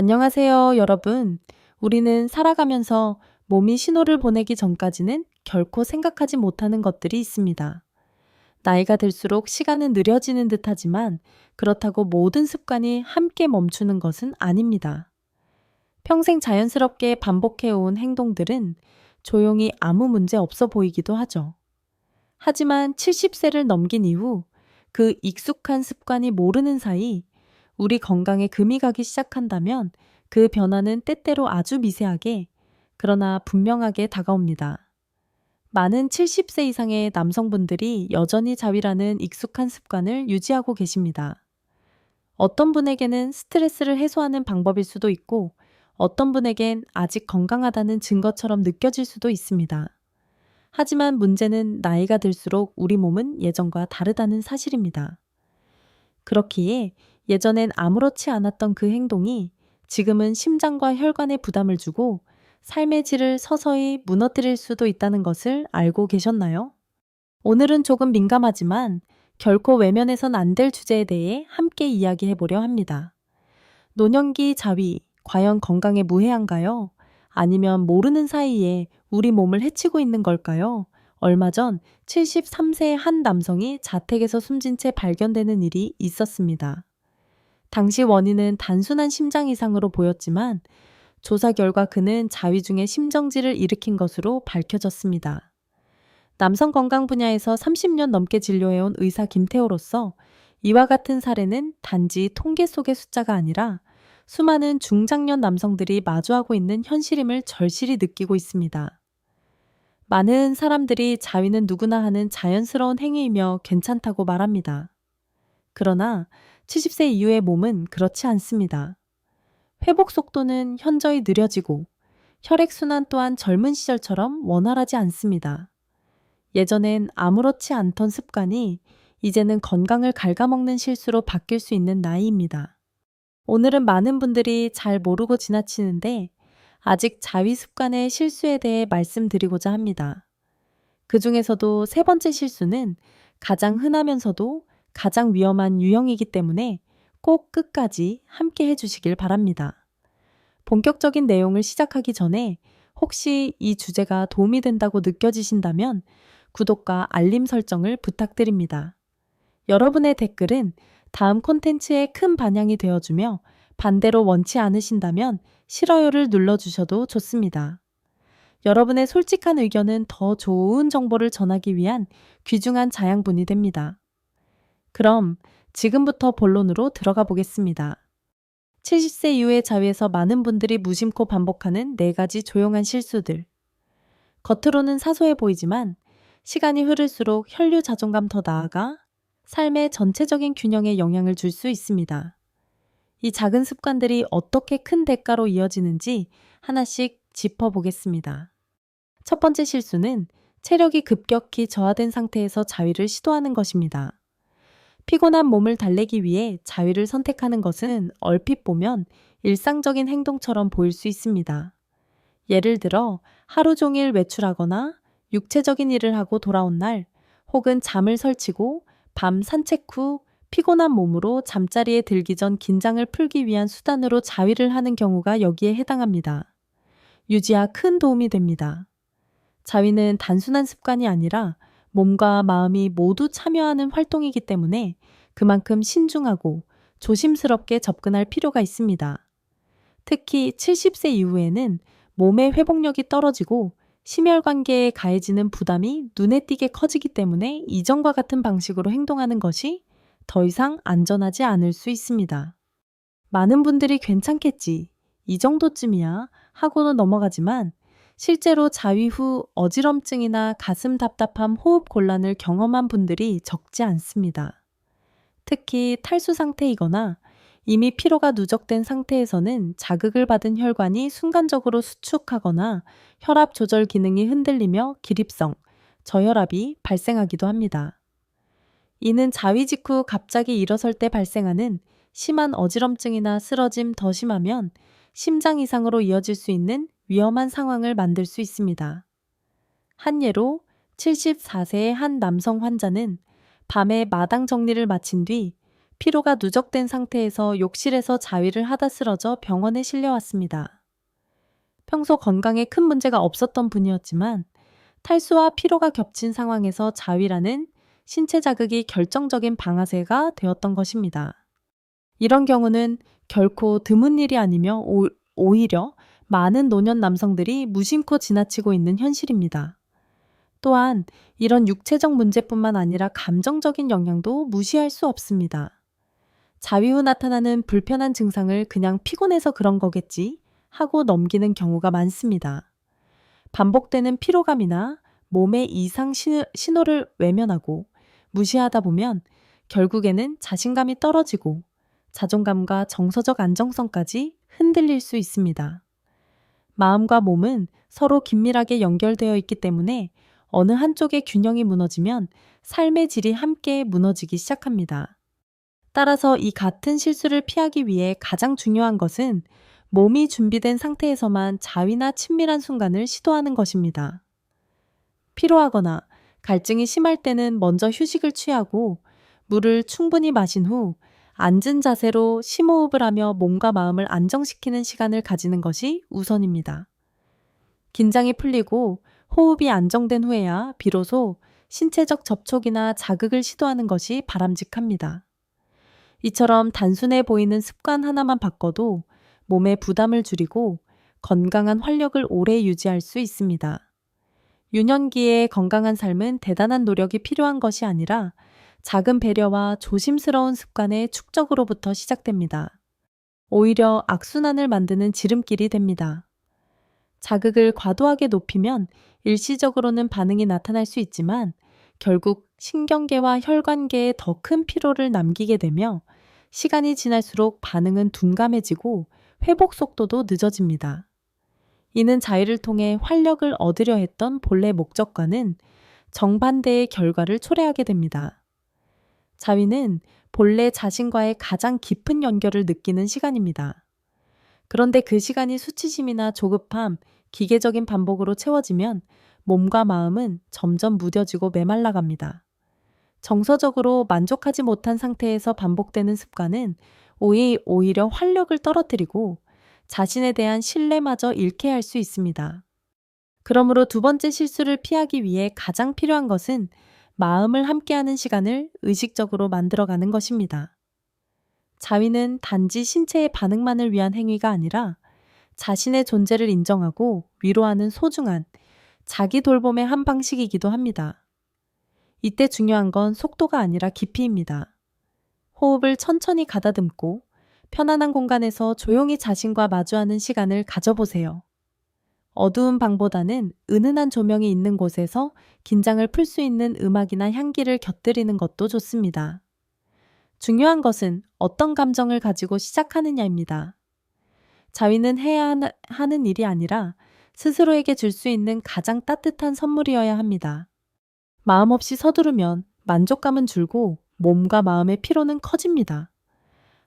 안녕하세요, 여러분. 우리는 살아가면서 몸이 신호를 보내기 전까지는 결코 생각하지 못하는 것들이 있습니다. 나이가 들수록 시간은 느려지는 듯하지만 그렇다고 모든 습관이 함께 멈추는 것은 아닙니다. 평생 자연스럽게 반복해온 행동들은 조용히 아무 문제 없어 보이기도 하죠. 하지만 70세를 넘긴 이후 그 익숙한 습관이 모르는 사이 우리 건강에 금이 가기 시작한다면 그 변화는 때때로 아주 미세하게 그러나 분명하게 다가옵니다. 많은 70세 이상의 남성분들이 여전히 자위라는 익숙한 습관을 유지하고 계십니다. 어떤 분에게는 스트레스를 해소하는 방법일 수도 있고 어떤 분에겐 아직 건강하다는 증거처럼 느껴질 수도 있습니다. 하지만 문제는 나이가 들수록 우리 몸은 예전과 다르다는 사실입니다. 그렇기에 예전엔 아무렇지 않았던 그 행동이 지금은 심장과 혈관에 부담을 주고 삶의 질을 서서히 무너뜨릴 수도 있다는 것을 알고 계셨나요? 오늘은 조금 민감하지만 결코 외면해선 안 될 주제에 대해 함께 이야기해 보려 합니다. 노년기 자위, 과연 건강에 무해한가요? 아니면 모르는 사이에 우리 몸을 해치고 있는 걸까요? 얼마 전 73세의 한 남성이 자택에서 숨진 채 발견되는 일이 있었습니다. 당시 원인은 단순한 심장 이상으로 보였지만 조사 결과 그는 자위 중에 심정지를 일으킨 것으로 밝혀졌습니다. 남성 건강 분야에서 30년 넘게 진료해온 의사 김태호로서 이와 같은 사례는 단지 통계 속의 숫자가 아니라 수많은 중장년 남성들이 마주하고 있는 현실임을 절실히 느끼고 있습니다. 많은 사람들이 자위는 누구나 하는 자연스러운 행위이며 괜찮다고 말합니다. 그러나 70세 이후의 몸은 그렇지 않습니다. 회복 속도는 현저히 느려지고 혈액순환 또한 젊은 시절처럼 원활하지 않습니다. 예전엔 아무렇지 않던 습관이 이제는 건강을 갉아먹는 실수로 바뀔 수 있는 나이입니다. 오늘은 많은 분들이 잘 모르고 지나치는데 아직 자위 습관의 실수에 대해 말씀드리고자 합니다. 그 중에서도 세 번째 실수는 가장 흔하면서도 가장 위험한 유형이기 때문에 꼭 끝까지 함께 해주시길 바랍니다. 본격적인 내용을 시작하기 전에 혹시 이 주제가 도움이 된다고 느껴지신다면 구독과 알림 설정을 부탁드립니다. 여러분의 댓글은 다음 콘텐츠에 큰 반향이 되어주며 반대로 원치 않으신다면 싫어요를 눌러주셔도 좋습니다. 여러분의 솔직한 의견은 더 좋은 정보를 전하기 위한 귀중한 자양분이 됩니다. 그럼 지금부터 본론으로 들어가 보겠습니다. 70세 이후의 자위에서 많은 분들이 무심코 반복하는 4가지 조용한 실수들. 겉으로는 사소해 보이지만 시간이 흐를수록 혈류 자존감 더 나아가 삶의 전체적인 균형에 영향을 줄 수 있습니다. 이 작은 습관들이 어떻게 큰 대가로 이어지는지 하나씩 짚어보겠습니다. 첫 번째 실수는 체력이 급격히 저하된 상태에서 자위를 시도하는 것입니다. 피곤한 몸을 달래기 위해 자위를 선택하는 것은 얼핏 보면 일상적인 행동처럼 보일 수 있습니다. 예를 들어 하루 종일 외출하거나 육체적인 일을 하고 돌아온 날, 혹은 잠을 설치고 밤 산책 후 피곤한 몸으로 잠자리에 들기 전 긴장을 풀기 위한 수단으로 자위를 하는 경우가 여기에 해당합니다. 유지와 큰 도움이 됩니다. 자위는 단순한 습관이 아니라 몸과 마음이 모두 참여하는 활동이기 때문에 그만큼 신중하고 조심스럽게 접근할 필요가 있습니다. 특히 70세 이후에는 몸의 회복력이 떨어지고 심혈관계에 가해지는 부담이 눈에 띄게 커지기 때문에 이전과 같은 방식으로 행동하는 것이 더 이상 안전하지 않을 수 있습니다. 많은 분들이 괜찮겠지, 이 정도쯤이야 하고는 넘어가지만 실제로 자위 후 어지럼증이나 가슴 답답함, 호흡 곤란을 경험한 분들이 적지 않습니다. 특히 탈수 상태이거나 이미 피로가 누적된 상태에서는 자극을 받은 혈관이 순간적으로 수축하거나 혈압 조절 기능이 흔들리며 기립성, 저혈압이 발생하기도 합니다. 이는 자위 직후 갑자기 일어설 때 발생하는 심한 어지럼증이나 쓰러짐, 더 심하면 심장 이상으로 이어질 수 있는 위험한 상황을 만들 수 있습니다. 한 예로 74세의 한 남성 환자는 밤에 마당 정리를 마친 뒤 피로가 누적된 상태에서 욕실에서 자위를 하다 쓰러져 병원에 실려왔습니다. 평소 건강에 큰 문제가 없었던 분이었지만 탈수와 피로가 겹친 상황에서 자위라는 신체 자극이 결정적인 방아쇠가 되었던 것입니다. 이런 경우는 결코 드문 일이 아니며 오히려 많은 노년 남성들이 무심코 지나치고 있는 현실입니다. 또한 이런 육체적 문제뿐만 아니라 감정적인 영향도 무시할 수 없습니다. 자위 후 나타나는 불편한 증상을 그냥 피곤해서 그런 거겠지 하고 넘기는 경우가 많습니다. 반복되는 피로감이나 몸의 이상 신호를 외면하고 무시하다 보면 결국에는 자신감이 떨어지고 자존감과 정서적 안정성까지 흔들릴 수 있습니다. 마음과 몸은 서로 긴밀하게 연결되어 있기 때문에 어느 한쪽의 균형이 무너지면 삶의 질이 함께 무너지기 시작합니다. 따라서 이 같은 실수를 피하기 위해 가장 중요한 것은 몸이 준비된 상태에서만 자위나 친밀한 순간을 시도하는 것입니다. 피로하거나 갈증이 심할 때는 먼저 휴식을 취하고 물을 충분히 마신 후 앉은 자세로 심호흡을 하며 몸과 마음을 안정시키는 시간을 가지는 것이 우선입니다. 긴장이 풀리고 호흡이 안정된 후에야 비로소 신체적 접촉이나 자극을 시도하는 것이 바람직합니다. 이처럼 단순해 보이는 습관 하나만 바꿔도 몸의 부담을 줄이고 건강한 활력을 오래 유지할 수 있습니다. 유년기의 건강한 삶은 대단한 노력이 필요한 것이 아니라 작은 배려와 조심스러운 습관의 축적으로부터 시작됩니다. 오히려 악순환을 만드는 지름길이 됩니다. 자극을 과도하게 높이면 일시적으로는 반응이 나타날 수 있지만 결국 신경계와 혈관계에 더 큰 피로를 남기게 되며 시간이 지날수록 반응은 둔감해지고 회복 속도도 늦어집니다. 이는 자위를 통해 활력을 얻으려 했던 본래 목적과는 정반대의 결과를 초래하게 됩니다. 자위는 본래 자신과의 가장 깊은 연결을 느끼는 시간입니다. 그런데 그 시간이 수치심이나 조급함, 기계적인 반복으로 채워지면 몸과 마음은 점점 무뎌지고 메말라갑니다. 정서적으로 만족하지 못한 상태에서 반복되는 습관은 오히려 활력을 떨어뜨리고 자신에 대한 신뢰마저 잃게 할 수 있습니다. 그러므로 두 번째 실수를 피하기 위해 가장 필요한 것은 마음을 함께하는 시간을 의식적으로 만들어가는 것입니다. 자위는 단지 신체의 반응만을 위한 행위가 아니라 자신의 존재를 인정하고 위로하는 소중한 자기 돌봄의 한 방식이기도 합니다. 이때 중요한 건 속도가 아니라 깊이입니다. 호흡을 천천히 가다듬고 편안한 공간에서 조용히 자신과 마주하는 시간을 가져보세요. 어두운 방보다는 은은한 조명이 있는 곳에서 긴장을 풀 수 있는 음악이나 향기를 곁들이는 것도 좋습니다. 중요한 것은 어떤 감정을 가지고 시작하느냐입니다. 자위는 해야 하는 일이 아니라 스스로에게 줄 수 있는 가장 따뜻한 선물이어야 합니다. 마음 없이 서두르면 만족감은 줄고 몸과 마음의 피로는 커집니다.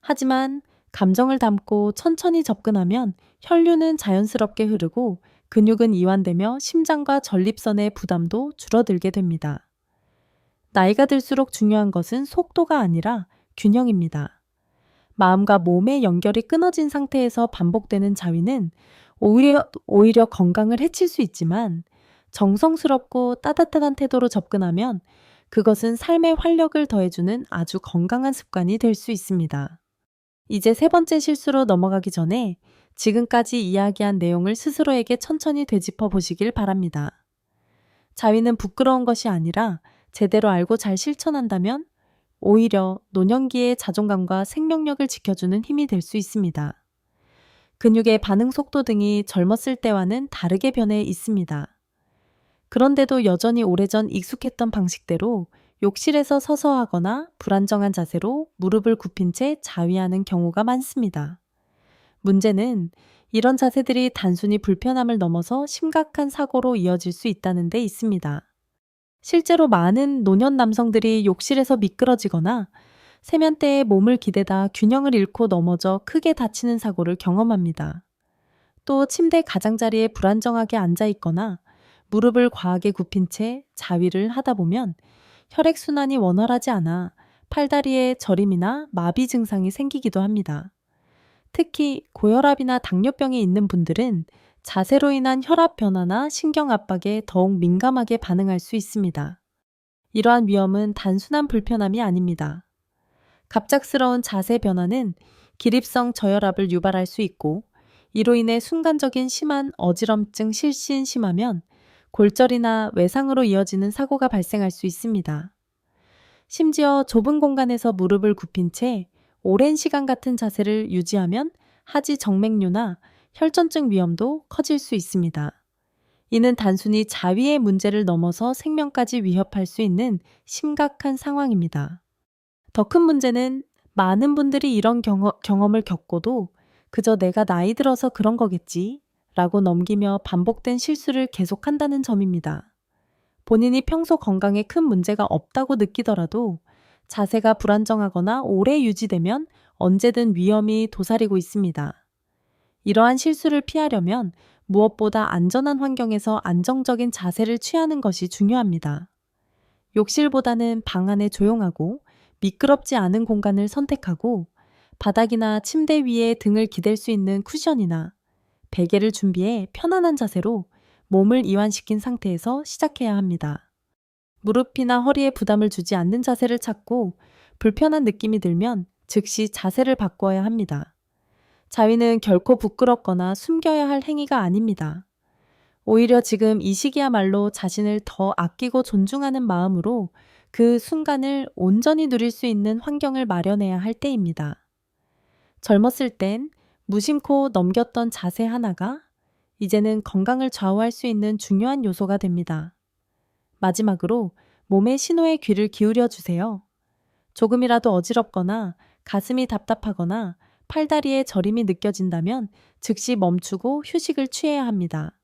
하지만 감정을 담고 천천히 접근하면 혈류는 자연스럽게 흐르고 근육은 이완되며 심장과 전립선의 부담도 줄어들게 됩니다. 나이가 들수록 중요한 것은 속도가 아니라 균형입니다. 마음과 몸의 연결이 끊어진 상태에서 반복되는 자위는 오히려 건강을 해칠 수 있지만 정성스럽고 따뜻한 태도로 접근하면 그것은 삶의 활력을 더해주는 아주 건강한 습관이 될 수 있습니다. 이제 세 번째 실수로 넘어가기 전에 지금까지 이야기한 내용을 스스로에게 천천히 되짚어 보시길 바랍니다. 자위는 부끄러운 것이 아니라 제대로 알고 잘 실천한다면 오히려 노년기의 자존감과 생명력을 지켜주는 힘이 될 수 있습니다. 근육의 반응 속도 등이 젊었을 때와는 다르게 변해 있습니다. 그런데도 여전히 오래전 익숙했던 방식대로 욕실에서 서서 하거나 불안정한 자세로 무릎을 굽힌 채 자위하는 경우가 많습니다. 문제는 이런 자세들이 단순히 불편함을 넘어서 심각한 사고로 이어질 수 있다는 데 있습니다. 실제로 많은 노년 남성들이 욕실에서 미끄러지거나 세면대에 몸을 기대다 균형을 잃고 넘어져 크게 다치는 사고를 경험합니다. 또 침대 가장자리에 불안정하게 앉아 있거나 무릎을 과하게 굽힌 채 자위를 하다 보면 혈액순환이 원활하지 않아 팔다리에 저림이나 마비 증상이 생기기도 합니다. 특히 고혈압이나 당뇨병이 있는 분들은 자세로 인한 혈압 변화나 신경 압박에 더욱 민감하게 반응할 수 있습니다. 이러한 위험은 단순한 불편함이 아닙니다. 갑작스러운 자세 변화는 기립성 저혈압을 유발할 수 있고, 이로 인해 순간적인 심한 어지럼증, 실신 심하면 골절이나 외상으로 이어지는 사고가 발생할 수 있습니다. 심지어 좁은 공간에서 무릎을 굽힌 채 오랜 시간 같은 자세를 유지하면 하지 정맥류나 혈전증 위험도 커질 수 있습니다. 이는 단순히 자위의 문제를 넘어서 생명까지 위협할 수 있는 심각한 상황입니다. 더 큰 문제는 많은 분들이 이런 경험을 겪고도 그저 내가 나이 들어서 그런 거겠지 라고 넘기며 반복된 실수를 계속한다는 점입니다. 본인이 평소 건강에 큰 문제가 없다고 느끼더라도 자세가 불안정하거나 오래 유지되면 언제든 위험이 도사리고 있습니다. 이러한 실수를 피하려면 무엇보다 안전한 환경에서 안정적인 자세를 취하는 것이 중요합니다. 욕실보다는 방 안에 조용하고 미끄럽지 않은 공간을 선택하고 바닥이나 침대 위에 등을 기댈 수 있는 쿠션이나 베개를 준비해 편안한 자세로 몸을 이완시킨 상태에서 시작해야 합니다. 무릎이나 허리에 부담을 주지 않는 자세를 찾고 불편한 느낌이 들면 즉시 자세를 바꿔야 합니다. 자위는 결코 부끄럽거나 숨겨야 할 행위가 아닙니다. 오히려 지금 이 시기야말로 자신을 더 아끼고 존중하는 마음으로 그 순간을 온전히 누릴 수 있는 환경을 마련해야 할 때입니다. 젊었을 땐 무심코 넘겼던 자세 하나가 이제는 건강을 좌우할 수 있는 중요한 요소가 됩니다. 마지막으로 몸의 신호에 귀를 기울여 주세요. 조금이라도 어지럽거나 가슴이 답답하거나 팔다리에 저림이 느껴진다면 즉시 멈추고 휴식을 취해야 합니다.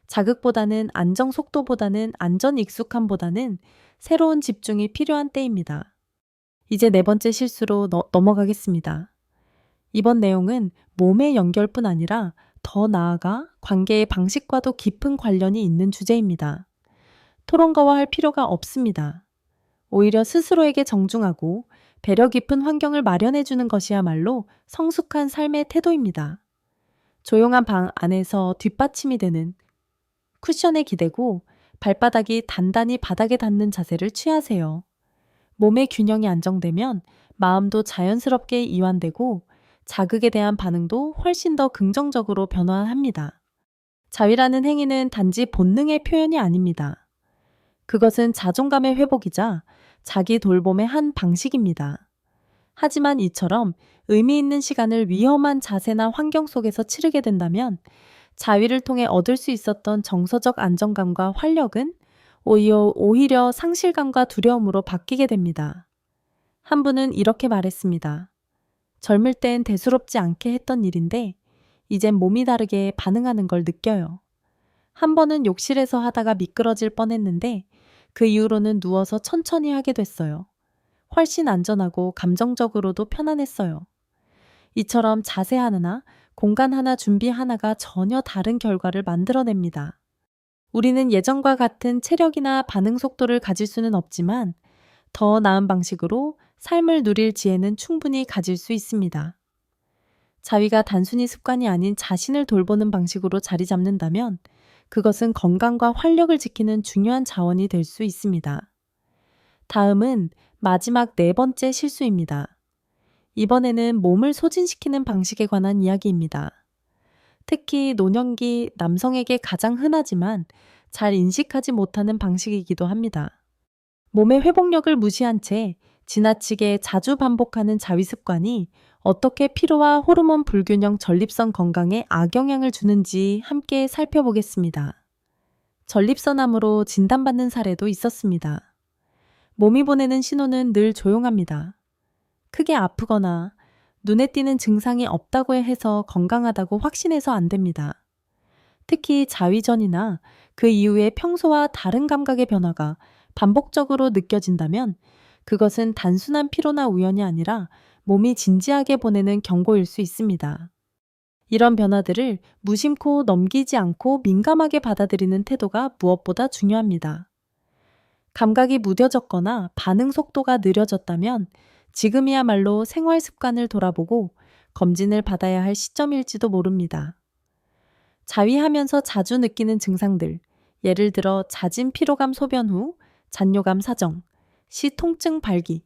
자극보다는 안정 속도보다는 안전 익숙함보다는 새로운 집중이 필요한 때입니다. 이제 네 번째 실수로 넘어가겠습니다. 이번 내용은 몸의 연결뿐 아니라 더 나아가 관계의 방식과도 깊은 관련이 있는 주제입니다. 토론과화할 필요가 없습니다. 오히려 스스로에게 정중하고 배려 깊은 환경을 마련해주는 것이야말로 성숙한 삶의 태도입니다. 조용한 방 안에서 뒷받침이 되는 쿠션에 기대고 발바닥이 단단히 바닥에 닿는 자세를 취하세요. 몸의 균형이 안정되면 마음도 자연스럽게 이완되고 자극에 대한 반응도 훨씬 더 긍정적으로 변화합니다. 자위라는 행위는 단지 본능의 표현이 아닙니다. 그것은 자존감의 회복이자 자기 돌봄의 한 방식입니다. 하지만 이처럼 의미 있는 시간을 위험한 자세나 환경 속에서 치르게 된다면 자위를 통해 얻을 수 있었던 정서적 안정감과 활력은 오히려 상실감과 두려움으로 바뀌게 됩니다. 한 분은 이렇게 말했습니다. 젊을 땐 대수롭지 않게 했던 일인데 이젠 몸이 다르게 반응하는 걸 느껴요. 한 번은 욕실에서 하다가 미끄러질 뻔했는데 그 이후로는 누워서 천천히 하게 됐어요. 훨씬 안전하고 감정적으로도 편안했어요. 이처럼 자세 하나, 공간 하나, 준비 하나가 전혀 다른 결과를 만들어냅니다. 우리는 예전과 같은 체력이나 반응 속도를 가질 수는 없지만 더 나은 방식으로 삶을 누릴 지혜는 충분히 가질 수 있습니다. 자위가 단순히 습관이 아닌 자신을 돌보는 방식으로 자리 잡는다면 그것은 건강과 활력을 지키는 중요한 자원이 될 수 있습니다. 다음은 마지막 네 번째 실수입니다. 이번에는 몸을 소진시키는 방식에 관한 이야기입니다. 특히 노년기 남성에게 가장 흔하지만 잘 인식하지 못하는 방식이기도 합니다. 몸의 회복력을 무시한 채 지나치게 자주 반복하는 자위 습관이 어떻게 피로와 호르몬 불균형 전립선 건강에 악영향을 주는지 함께 살펴보겠습니다. 전립선암으로 진단받는 사례도 있었습니다. 몸이 보내는 신호는 늘 조용합니다. 크게 아프거나 눈에 띄는 증상이 없다고 해서 건강하다고 확신해서 안 됩니다. 특히 자위 전이나 그 이후에 평소와 다른 감각의 변화가 반복적으로 느껴진다면 그것은 단순한 피로나 우연이 아니라 몸이 진지하게 보내는 경고일 수 있습니다. 이런 변화들을 무심코 넘기지 않고 민감하게 받아들이는 태도가 무엇보다 중요합니다. 감각이 무뎌졌거나 반응 속도가 느려졌다면 지금이야말로 생활 습관을 돌아보고 검진을 받아야 할 시점일지도 모릅니다. 자위하면서 자주 느끼는 증상들, 예를 들어 잦은 피로감 소변 후, 잔뇨감 사정, 시 통증 발기,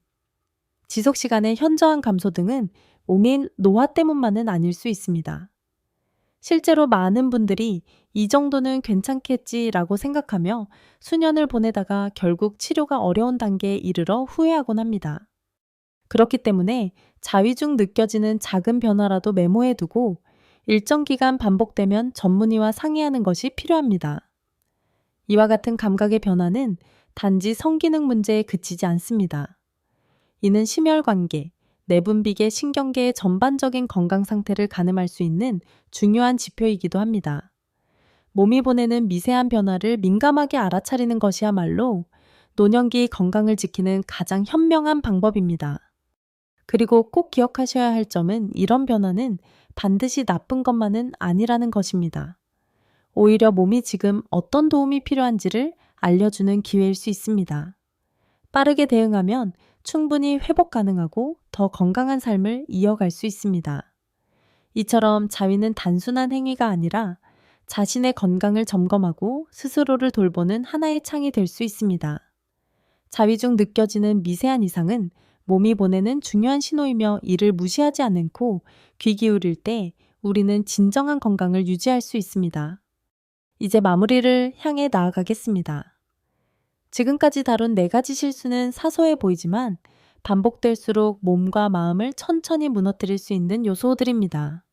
지속 시간의 현저한 감소 등은 몸의 노화 때문만은 아닐 수 있습니다. 실제로 많은 분들이 이 정도는 괜찮겠지라고 생각하며 수년을 보내다가 결국 치료가 어려운 단계에 이르러 후회하곤 합니다. 그렇기 때문에 자위 중 느껴지는 작은 변화라도 메모해 두고 일정 기간 반복되면 전문의와 상의하는 것이 필요합니다. 이와 같은 감각의 변화는 단지 성기능 문제에 그치지 않습니다. 이는 심혈관계, 내분비계 신경계의 전반적인 건강 상태를 가늠할 수 있는 중요한 지표이기도 합니다. 몸이 보내는 미세한 변화를 민감하게 알아차리는 것이야말로 노년기 건강을 지키는 가장 현명한 방법입니다. 그리고 꼭 기억하셔야 할 점은 이런 변화는 반드시 나쁜 것만은 아니라는 것입니다. 오히려 몸이 지금 어떤 도움이 필요한지를 알려주는 기회일 수 있습니다. 빠르게 대응하면 충분히 회복 가능하고 더 건강한 삶을 이어갈 수 있습니다. 이처럼 자위는 단순한 행위가 아니라 자신의 건강을 점검하고 스스로를 돌보는 하나의 창이 될 수 있습니다. 자위 중 느껴지는 미세한 이상은 몸이 보내는 중요한 신호이며 이를 무시하지 않고 귀 기울일 때 우리는 진정한 건강을 유지할 수 있습니다. 이제 마무리를 향해 나아가겠습니다. 지금까지 다룬 4가지 실수는 사소해 보이지만 반복될수록 몸과 마음을 천천히 무너뜨릴 수 있는 요소들입니다.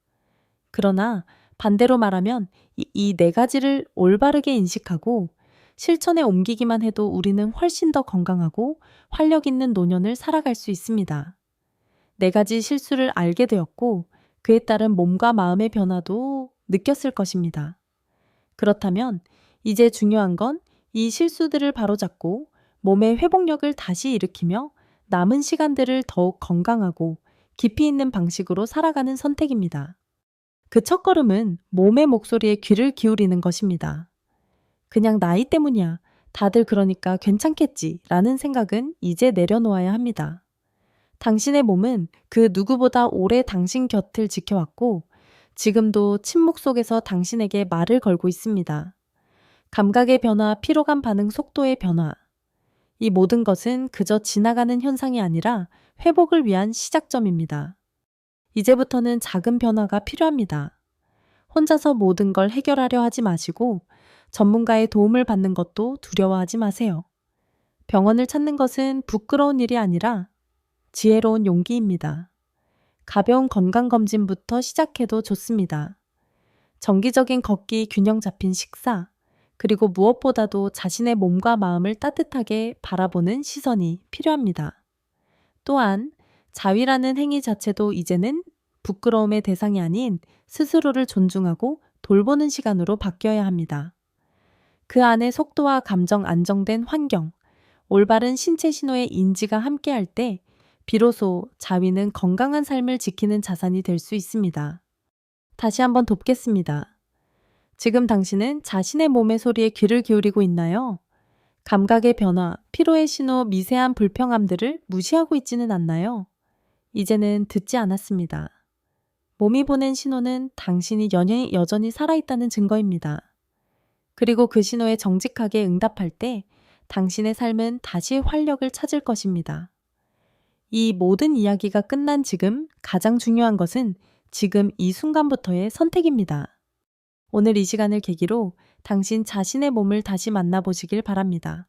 그러나 반대로 말하면 이 4가지를 올바르게 인식하고 실천에 옮기기만 해도 우리는 훨씬 더 건강하고 활력 있는 노년을 살아갈 수 있습니다. 4가지 실수를 알게 되었고 그에 따른 몸과 마음의 변화도 느꼈을 것입니다. 그렇다면 이제 중요한 건 이 실수들을 바로잡고 몸의 회복력을 다시 일으키며 남은 시간들을 더욱 건강하고 깊이 있는 방식으로 살아가는 선택입니다. 그 첫걸음은 몸의 목소리에 귀를 기울이는 것입니다. 그냥 나이 때문이야. 다들 그러니까 괜찮겠지 라는 생각은 이제 내려놓아야 합니다. 당신의 몸은 그 누구보다 오래 당신 곁을 지켜왔고 지금도 침묵 속에서 당신에게 말을 걸고 있습니다. 감각의 변화, 피로감 반응 속도의 변화. 이 모든 것은 그저 지나가는 현상이 아니라 회복을 위한 시작점입니다. 이제부터는 작은 변화가 필요합니다. 혼자서 모든 걸 해결하려 하지 마시고 전문가의 도움을 받는 것도 두려워하지 마세요. 병원을 찾는 것은 부끄러운 일이 아니라 지혜로운 용기입니다. 가벼운 건강검진부터 시작해도 좋습니다. 정기적인 걷기, 균형 잡힌 식사, 그리고 무엇보다도 자신의 몸과 마음을 따뜻하게 바라보는 시선이 필요합니다. 또한 자위라는 행위 자체도 이제는 부끄러움의 대상이 아닌 스스로를 존중하고 돌보는 시간으로 바뀌어야 합니다. 그 안에 속도와 감정 안정된 환경, 올바른 신체 신호의 인지가 함께할 때 비로소 자위는 건강한 삶을 지키는 자산이 될 수 있습니다. 다시 한번 돕겠습니다. 지금 당신은 자신의 몸의 소리에 귀를 기울이고 있나요? 감각의 변화, 피로의 신호, 미세한 불평함들을 무시하고 있지는 않나요? 이제는 듣지 않았습니다. 몸이 보낸 신호는 당신이 여전히 살아있다는 증거입니다. 그리고 그 신호에 정직하게 응답할 때 당신의 삶은 다시 활력을 찾을 것입니다. 이 모든 이야기가 끝난 지금 가장 중요한 것은 지금 이 순간부터의 선택입니다. 오늘 이 시간을 계기로 당신 자신의 몸을 다시 만나보시길 바랍니다.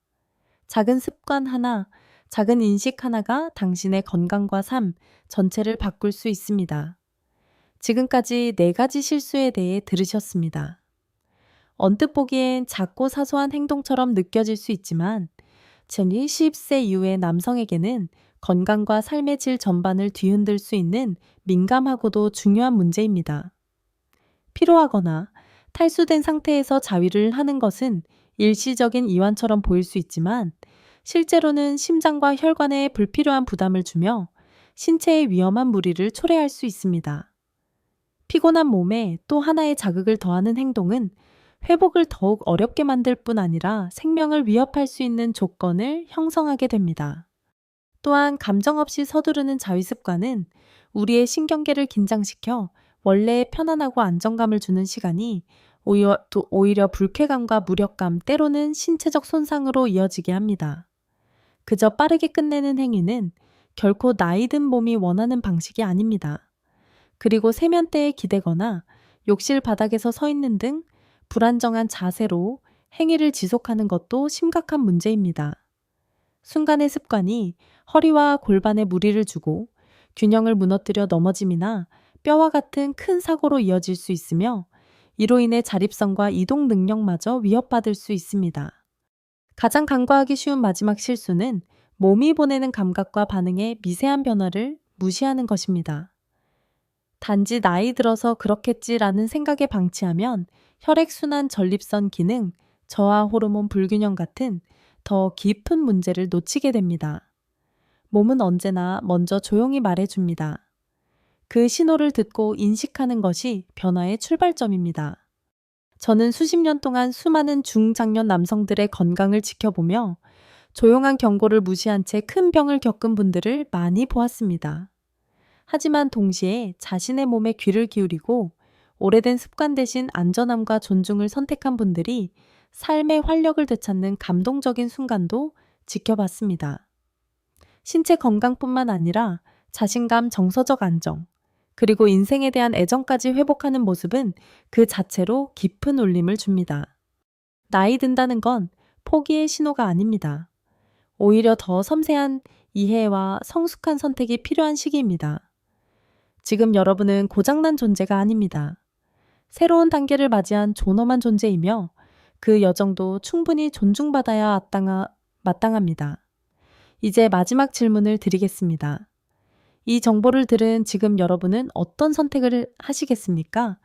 작은 습관 하나, 작은 인식 하나가 당신의 건강과 삶 전체를 바꿀 수 있습니다. 지금까지 4가지 실수에 대해 들으셨습니다. 언뜻 보기엔 작고 사소한 행동처럼 느껴질 수 있지만 20세 이후의 남성에게는 건강과 삶의 질 전반을 뒤흔들 수 있는 민감하고도 중요한 문제입니다. 피로하거나 탈수된 상태에서 자위를 하는 것은 일시적인 이완처럼 보일 수 있지만 실제로는 심장과 혈관에 불필요한 부담을 주며 신체에 위험한 무리를 초래할 수 있습니다. 피곤한 몸에 또 하나의 자극을 더하는 행동은 회복을 더욱 어렵게 만들 뿐 아니라 생명을 위협할 수 있는 조건을 형성하게 됩니다. 또한 감정 없이 서두르는 자위 습관은 우리의 신경계를 긴장시켜 원래 편안하고 안정감을 주는 시간이 오히려 불쾌감과 무력감, 때로는 신체적 손상으로 이어지게 합니다. 그저 빠르게 끝내는 행위는 결코 나이 든 몸이 원하는 방식이 아닙니다. 그리고 세면대에 기대거나 욕실 바닥에서 서 있는 등 불안정한 자세로 행위를 지속하는 것도 심각한 문제입니다. 순간의 습관이 허리와 골반에 무리를 주고 균형을 무너뜨려 넘어짐이나 뼈와 같은 큰 사고로 이어질 수 있으며 이로 인해 자립성과 이동 능력마저 위협받을 수 있습니다. 가장 간과하기 쉬운 마지막 실수는 몸이 보내는 감각과 반응의 미세한 변화를 무시하는 것입니다. 단지 나이 들어서 그렇겠지라는 생각에 방치하면 혈액순환 전립선 기능, 저하 호르몬 불균형 같은 더 깊은 문제를 놓치게 됩니다. 몸은 언제나 먼저 조용히 말해줍니다. 그 신호를 듣고 인식하는 것이 변화의 출발점입니다. 저는 수십 년 동안 수많은 중장년 남성들의 건강을 지켜보며 조용한 경고를 무시한 채 큰 병을 겪은 분들을 많이 보았습니다. 하지만 동시에 자신의 몸에 귀를 기울이고 오래된 습관 대신 안전함과 존중을 선택한 분들이 삶의 활력을 되찾는 감동적인 순간도 지켜봤습니다. 신체 건강뿐만 아니라 자신감, 정서적 안정, 그리고 인생에 대한 애정까지 회복하는 모습은 그 자체로 깊은 울림을 줍니다. 나이 든다는 건 포기의 신호가 아닙니다. 오히려 더 섬세한 이해와 성숙한 선택이 필요한 시기입니다. 지금 여러분은 고장난 존재가 아닙니다. 새로운 단계를 맞이한 존엄한 존재이며 그 여정도 충분히 존중받아야 마땅합니다. 이제 마지막 질문을 드리겠습니다. 이 정보를 들은 지금 여러분은 어떤 선택을 하시겠습니까?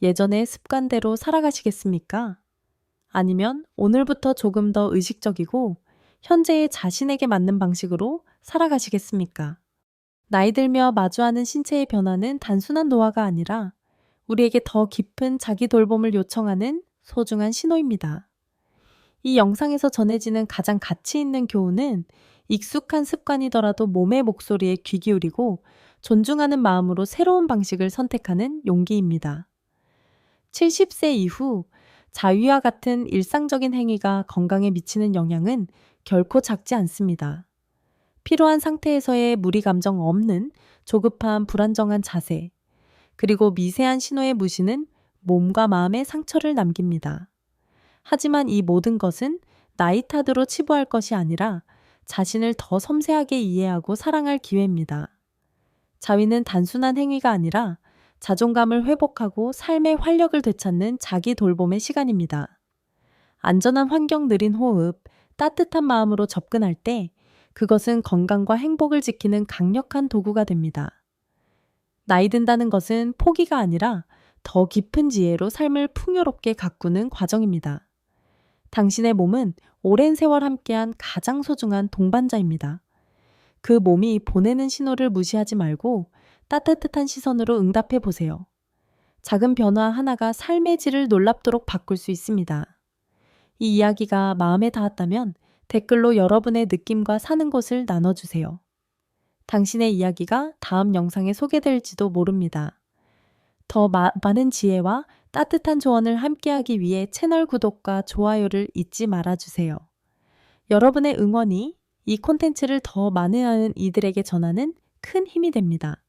예전의 습관대로 살아가시겠습니까? 아니면 오늘부터 조금 더 의식적이고 현재의 자신에게 맞는 방식으로 살아가시겠습니까? 나이 들며 마주하는 신체의 변화는 단순한 노화가 아니라 우리에게 더 깊은 자기 돌봄을 요청하는 소중한 신호입니다. 이 영상에서 전해지는 가장 가치 있는 교훈은 익숙한 습관이더라도 몸의 목소리에 귀 기울이고 존중하는 마음으로 새로운 방식을 선택하는 용기입니다. 70세 이후 자위와 같은 일상적인 행위가 건강에 미치는 영향은 결코 작지 않습니다. 필요한 상태에서의 무리 감정 없는 조급한 불안정한 자세, 그리고 미세한 신호의 무시는 몸과 마음에 상처를 남깁니다. 하지만 이 모든 것은 나이 탓으로 치부할 것이 아니라 자신을 더 섬세하게 이해하고 사랑할 기회입니다. 자위는 단순한 행위가 아니라 자존감을 회복하고 삶의 활력을 되찾는 자기 돌봄의 시간입니다. 안전한 환경, 느린 호흡, 따뜻한 마음으로 접근할 때 그것은 건강과 행복을 지키는 강력한 도구가 됩니다. 나이 든다는 것은 포기가 아니라 더 깊은 지혜로 삶을 풍요롭게 가꾸는 과정입니다. 당신의 몸은 오랜 세월 함께한 가장 소중한 동반자입니다. 그 몸이 보내는 신호를 무시하지 말고 따뜻한 시선으로 응답해 보세요. 작은 변화 하나가 삶의 질을 놀랍도록 바꿀 수 있습니다. 이 이야기가 마음에 닿았다면 댓글로 여러분의 느낌과 사는 곳을 나눠주세요. 당신의 이야기가 다음 영상에 소개될지도 모릅니다. 더 많은 지혜와 따뜻한 조언을 함께하기 위해 채널 구독과 좋아요를 잊지 말아주세요. 여러분의 응원이 이 콘텐츠를 더 많은 이들에게 전하는 큰 힘이 됩니다.